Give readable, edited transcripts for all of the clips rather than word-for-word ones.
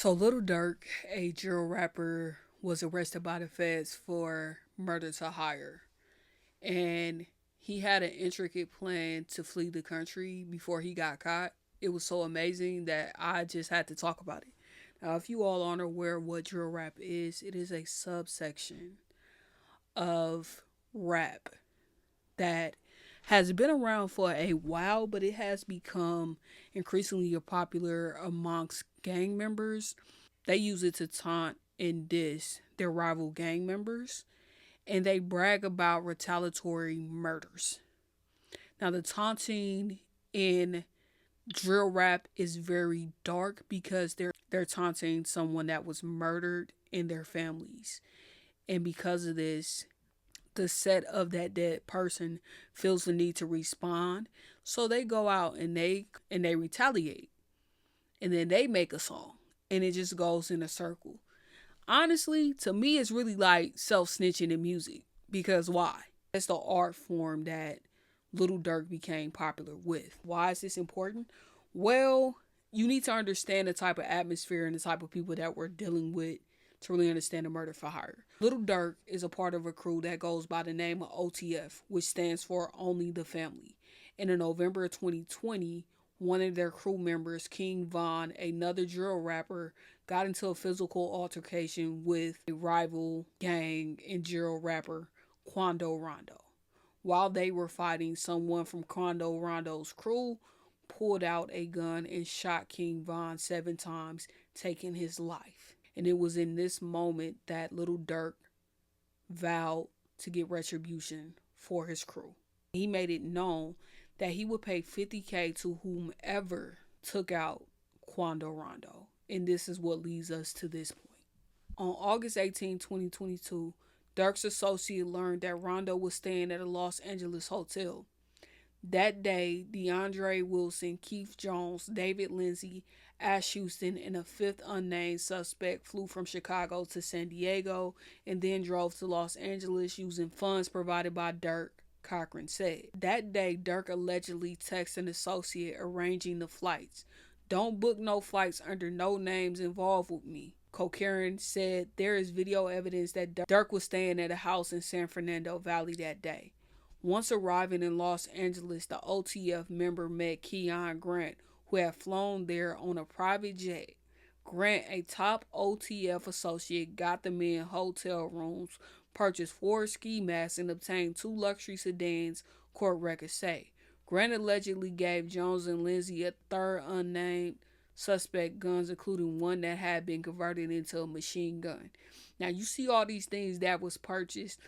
So Lil Durk, a drill rapper, was arrested by the feds for murder to hire. And he had an intricate plan to flee the country before he got caught. It was so amazing that I just had to talk about it. Now, if you all aren't aware what drill rap is, it is a subsection of rap that has been around for a while, but it has become increasingly popular amongst gang members. They use it to taunt and diss their rival gang members, and they brag about retaliatory murders. Now, the taunting in drill rap is very dark because they're taunting someone that was murdered in their families. And because of this, the set of that dead person feels the need to respond. So they go out and they retaliate. And then they make a song. And it just goes in a circle. Honestly, to me it's really like self-snitching in music. Because why? It's the art form that Lil Durk became popular with. Why is this important? Well, you need to understand the type of atmosphere and the type of people that we're dealing with to really understand the murder for hire. Lil Durk is a part of a crew that goes by the name of OTF, which stands for Only the Family. And in November of 2020, one of their crew members, King Von, another drill rapper, got into a physical altercation with a rival gang and drill rapper, Quando Rondo. While they were fighting, someone from Quando Rondo's crew pulled out a gun and shot King Von 7 times, taking his life. And it was in this moment that Lil Durk vowed to get retribution for his crew. He made it known that he would pay $50K to whomever took out Quando Rondo. And this is what leads us to this point. On August 18, 2022, Durk's associate learned that Rondo was staying at a Los Angeles hotel. That day, DeAndre Wilson, Keith Jones, David Lindsay, Ash Houston, and a fifth unnamed suspect flew from Chicago to San Diego and then drove to Los Angeles using funds provided by Durk, Cochran said. That day, Durk allegedly texted an associate arranging the flights. "Don't book no flights under no names involved with me." Cochran said there is video evidence that Durk was staying at a house in San Fernando Valley that day. Once arriving in Los Angeles, the OTF member met Keon Grant, who had flown there on a private jet. Grant, a top OTF associate, got the men hotel rooms, purchased 4 ski masks, and obtained 2 luxury sedans, court records say. Grant allegedly gave Jones and Lindsay a third unnamed suspect guns, including one that had been converted into a machine gun. Now, you see all these things that was purchased.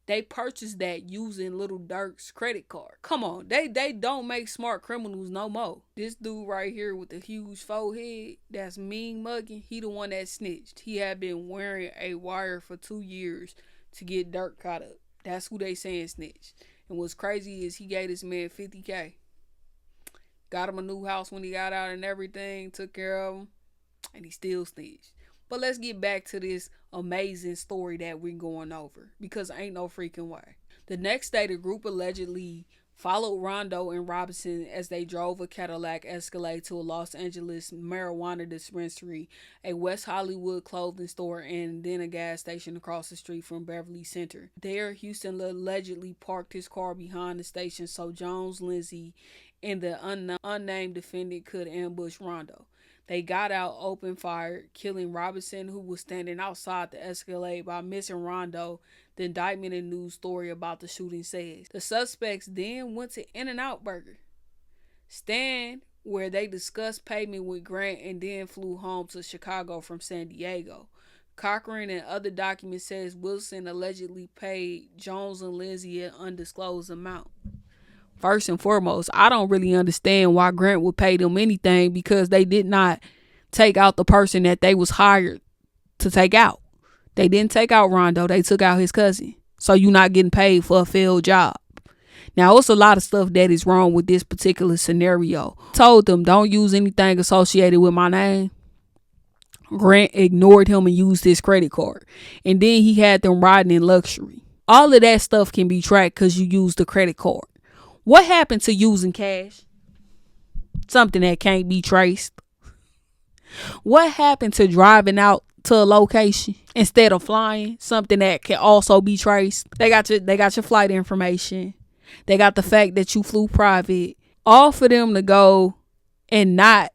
They purchased that using Lil Durk's credit card. Come on, they don't make smart criminals no more. This dude right here with the huge forehead, that's mean mugging, he the one that snitched. He had been wearing a wire for 2 years to get Durk caught up. That's who they saying snitched. And what's crazy is he gave this man $50K. Got him a new house when he got out and everything, took care of him, and he still snitched. But let's get back to this amazing story that we're going over, because ain't no freaking way. The next day, the group allegedly followed Rondo and Robinson as they drove a Cadillac Escalade to a Los Angeles marijuana dispensary, a West Hollywood clothing store, and then a gas station across the street from Beverly Center. There, Houston allegedly parked his car behind the station so Jones, Lindsay, and the unnamed defendant could ambush Rondo. They got out, opened fire, killing Robinson, who was standing outside the Escalade, by missing Rondo. The indictment and news story about the shooting says. The suspects then went to In-N-Out Burger stand where they discussed payment with Grant and then flew home to Chicago from San Diego. Cochran and other documents says Wilson allegedly paid Jones and Lindsay an undisclosed amount. First and foremost, I don't really understand why Grant would pay them anything, because they did not take out the person that they was hired to take out. They didn't take out Rondo. They took out his cousin. So you're not getting paid for a failed job. Now, it's a lot of stuff that is wrong with this particular scenario. Told them, don't use anything associated with my name. Grant ignored him and used his credit card. And then he had them riding in luxury. All of that stuff can be tracked because you used the credit card. What happened to using cash? Something that can't be traced. What happened to driving out to a location instead of flying, something that can also be traced? They got your flight information. They got the fact that you flew private. All for them to go and not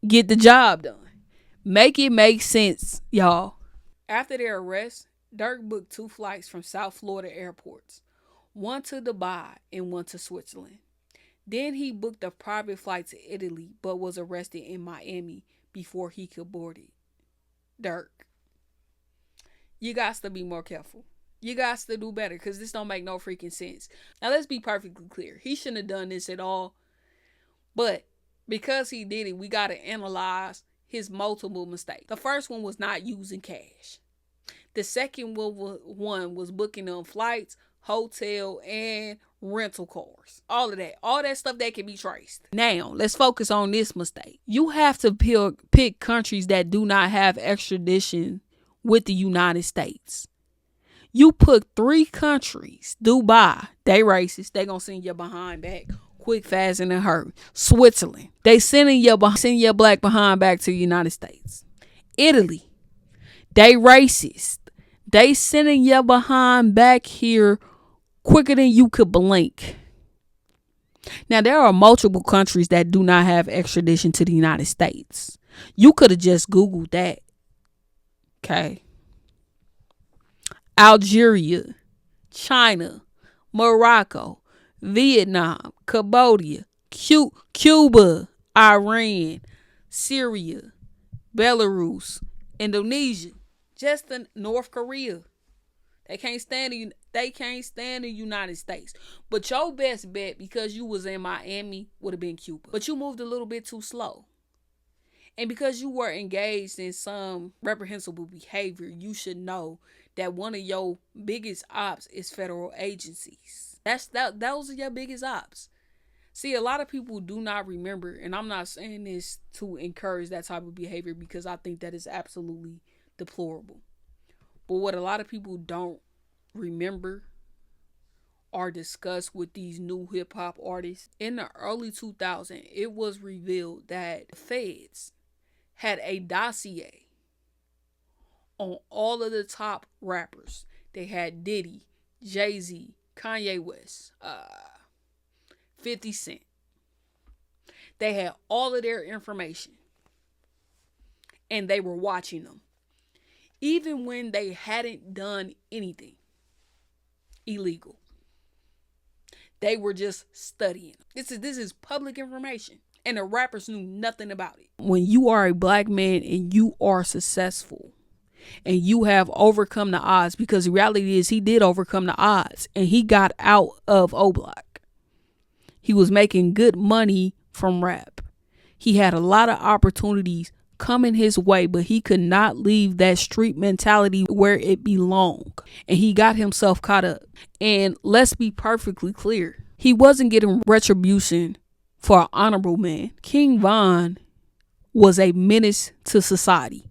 get the job done. Make it make sense, y'all. After their arrest, Durk booked 2 flights from South Florida airports, one to Dubai and one to Switzerland. Then he booked a private flight to Italy, but was arrested in Miami before he could board it. Durk, you got to be more careful. You got to do better, because this don't make no freaking sense. Now, let's be perfectly clear. He shouldn't have done this at all. But because he did it, we got to analyze his multiple mistakes. The first one was not using cash. The second one was booking on flights, hotel, and rental cars. All of that. All that stuff that can be traced. Now, let's focus on this mistake. You have to pick countries that do not have extradition with the United States. You put 3 countries. Dubai, they racist. They gonna send your behind back quick, fast, and in a hurry. Switzerland, they send your black behind back to the United States. Italy, they racist. They sending your behind back here quicker than you could blink. Now, there are multiple countries that do not have extradition to the United States. You could have just Googled that. Okay. Algeria, China, Morocco, Vietnam, Cambodia, Cuba, Iran, Syria, Belarus, Indonesia, just in North Korea. They can't stand the United States. But your best bet, because you was in Miami, would have been Cuba. But you moved a little bit too slow. And because you were engaged in some reprehensible behavior, you should know that one of your biggest ops is federal agencies. Those are your biggest ops. See, a lot of people do not remember, and I'm not saying this to encourage that type of behavior, because I think that is absolutely deplorable. But what a lot of people don't remember or discuss with these new hip hop artists, in the early 2000s, it was revealed that the feds had a dossier on all of the top rappers. They had Diddy, Jay-Z, Kanye West, 50 Cent. They had all of their information, and they were watching them, even when they hadn't done anything illegal. They were just studying. This is public information, and the rappers knew nothing about it. When you are a black man and you are successful, and you have overcome the odds, because the reality is he did overcome the odds, and he got out of O-Block. He was making good money from rap. He had a lot of opportunities coming his way, but he could not leave that street mentality where it belonged. And he got himself caught up. And let's be perfectly clear, he wasn't getting retribution for an honorable man. King Von was a menace to society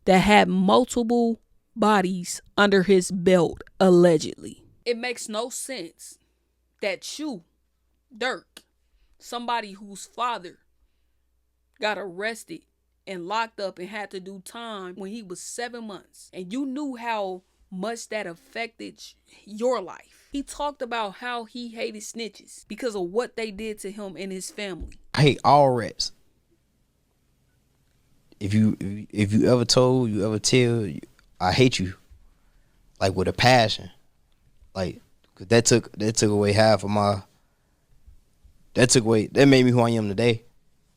that had multiple bodies under his belt, allegedly. It makes no sense that you, Durk, somebody whose father got arrested and locked up and had to do time when he was 7 months, and you knew how much that affected your life. He talked about how he hated snitches because of what they did to him and his family. I hate all rats. If you ever told, you ever tell, I hate you, like with a passion, like, cause that took away half of my. That made me who I am today.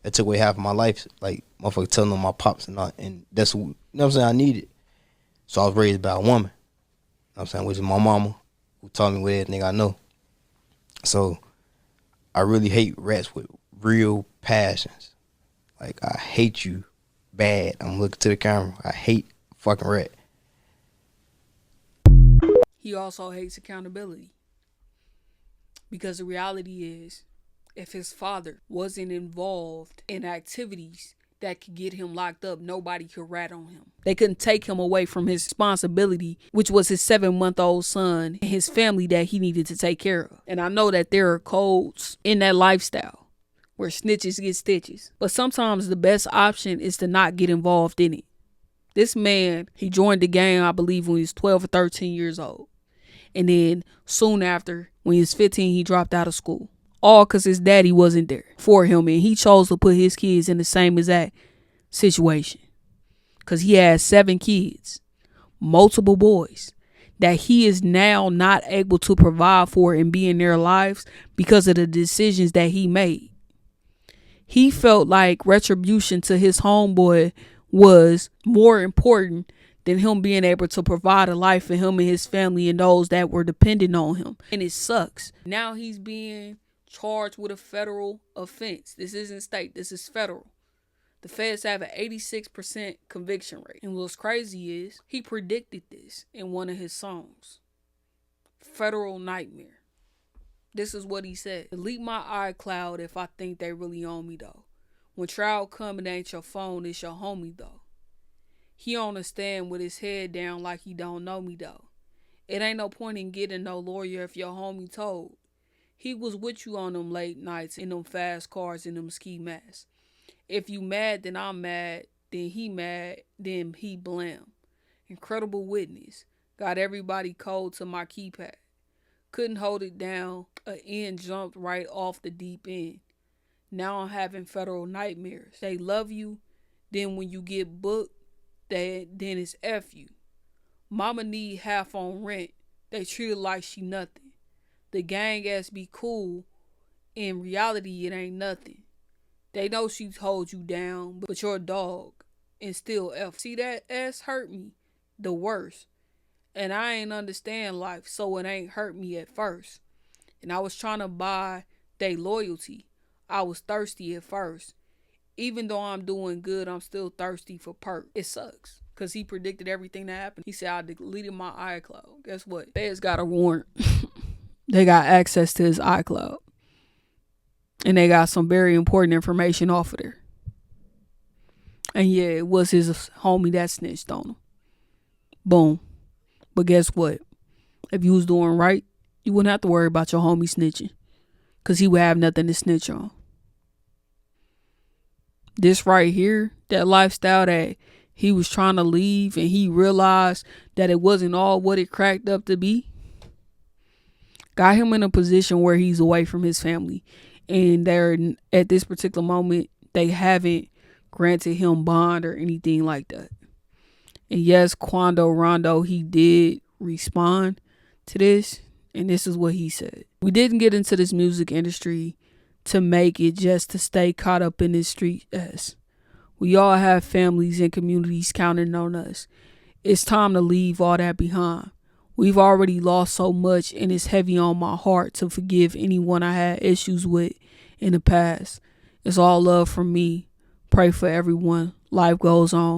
That took away half of my life. Like, motherfucker telling them my pops and that's what, you know what I'm saying, I needed. So I was raised by a woman, you know what I'm saying, which is my mama, who taught me what everything I know. So I really hate rats with real passions. Like, I hate you bad. I'm looking to the camera. I hate fucking rat. He also hates accountability, because the reality is, if his father wasn't involved in activities that could get him locked up, nobody could rat on him. They couldn't take him away from his responsibility, which was his 7-month-old son and his family that he needed to take care of. And I know that there are codes in that lifestyle where snitches get stitches. But sometimes the best option is to not get involved in it. This man, he joined the gang, I believe, when he was 12 or 13 years old. And then soon after, when he was 15, he dropped out of school. All because his daddy wasn't there for him. And he chose to put his kids in the same exact situation. Because he had 7 kids, multiple boys, that he is now not able to provide for and be in their lives because of the decisions that he made. He felt like retribution to his homeboy was more important than him being able to provide a life for him and his family and those that were dependent on him. And it sucks. Now he's being charged with a federal offense. This isn't state, this is federal. The feds have an 86% conviction rate. And what's crazy is he predicted this in one of his songs. Federal Nightmare. This is what he said. Delete my iCloud if I think they really own me though. When trial come, it ain't your phone, it's your homie though. He on a stand with his head down like he don't know me though. It ain't no point in getting no lawyer if your homie told. He was with you on them late nights in them fast cars and them ski masks. If you mad, then I'm mad. Then he mad. Then he blam. Incredible witness. Got everybody cold to my keypad. Couldn't hold it down. A end jumped right off the deep end. Now I'm having federal nightmares. They love you. Then when you get booked, then it's F you. Mama need half on rent. They treat her like she nothing. The gang ass be cool. In reality, it ain't nothing. They know she holds you down, but you're a dog and still F. See, that ass hurt me the worst. And I ain't understand life, so it ain't hurt me at first. And I was trying to buy they loyalty. I was thirsty at first. Even though I'm doing good, I'm still thirsty for perk. It sucks. Because he predicted everything that happened. He said, I deleted my iCloud. Guess what? Feds got a warrant. They got access to his iCloud. And they got some very important information off of there. And yeah, it was his homie that snitched on him. Boom. But guess what? If you was doing right, you wouldn't have to worry about your homie snitching. Because he would have nothing to snitch on. This right here, that lifestyle that he was trying to leave and he realized that it wasn't all what it cracked up to be, got him in a position where he's away from his family. And they're at this particular moment, they haven't granted him bond or anything like that. And yes, Quando Rondo, he did respond to this. And this is what he said. We didn't get into this music industry to make it just to stay caught up in this street S. We all have families and communities counting on us. It's time to leave all that behind. We've already lost so much, and it's heavy on my heart to forgive anyone I had issues with in the past. It's all love from me. Pray for everyone. Life goes on.